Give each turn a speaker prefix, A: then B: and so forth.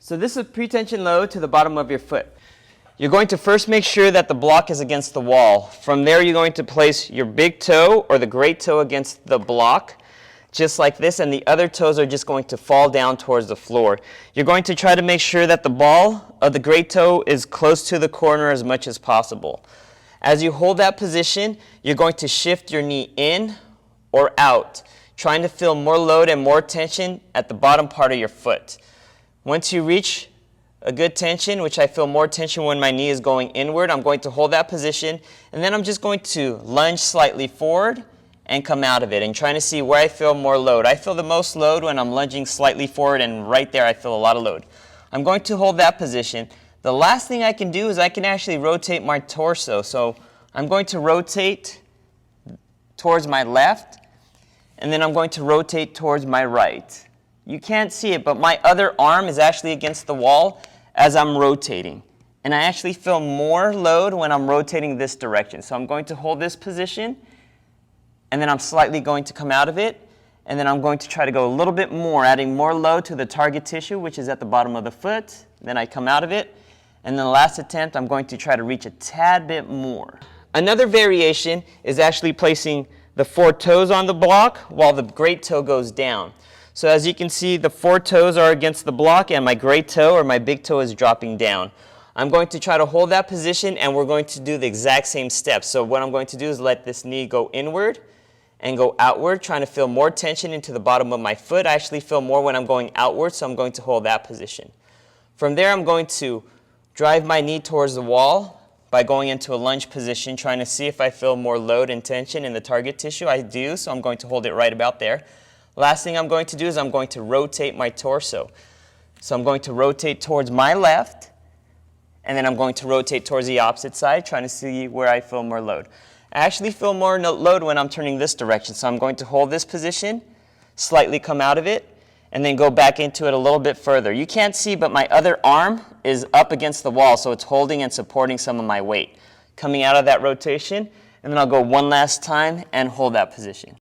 A: So this is a pretension load to the bottom of your foot. You're going to first make sure that the block is against the wall. From there, you're going to place your big toe or the great toe against the block, just like this, and the other toes are just going to fall down towards the floor. You're going to try to make sure that the ball of the great toe is close to the corner as much as possible. As you hold that position, you're going to shift your knee in or out, trying to feel more load and more tension at the bottom part of your foot. Once you reach a good tension, which I feel more tension when my knee is going inward, I'm going to hold that position, and then I'm just going to lunge slightly forward and come out of it, and trying to see where I feel more load. I feel the most load when I'm lunging slightly forward, and right there I feel a lot of load. I'm going to hold that position. The last thing I can do is I can actually rotate my torso. So I'm going to rotate towards my left, and then I'm going to rotate towards my right. You can't see it, but my other arm is actually against the wall as I'm rotating. And I actually feel more load when I'm rotating this direction. So I'm going to hold this position, and then I'm slightly going to come out of it, and then I'm going to try to go a little bit more, adding more load to the target tissue, which is at the bottom of the foot. Then I come out of it, and then the last attempt, I'm going to try to reach a tad bit more. Another variation is actually placing the 4 toes on the block while the great toe goes down. So as you can see, the 4 toes are against the block, and my great toe or my big toe is dropping down. I'm going to try to hold that position, and we're going to do the exact same steps. So what I'm going to do is let this knee go inward and go outward, trying to feel more tension into the bottom of my foot. I actually feel more when I'm going outward, so I'm going to hold that position. From there, I'm going to drive my knee towards the wall by going into a lunge position, trying to see if I feel more load and tension in the target tissue. I do, so I'm going to hold it right about there. Last thing I'm going to do is I'm going to rotate my torso. So I'm going to rotate towards my left, and then I'm going to rotate towards the opposite side, trying to see where I feel more load. I actually feel more load when I'm turning this direction, so I'm going to hold this position, slightly come out of it, and then go back into it a little bit further. You can't see, but my other arm is up against the wall, so it's holding and supporting some of my weight. Coming out of that rotation, and then I'll go one last time and hold that position.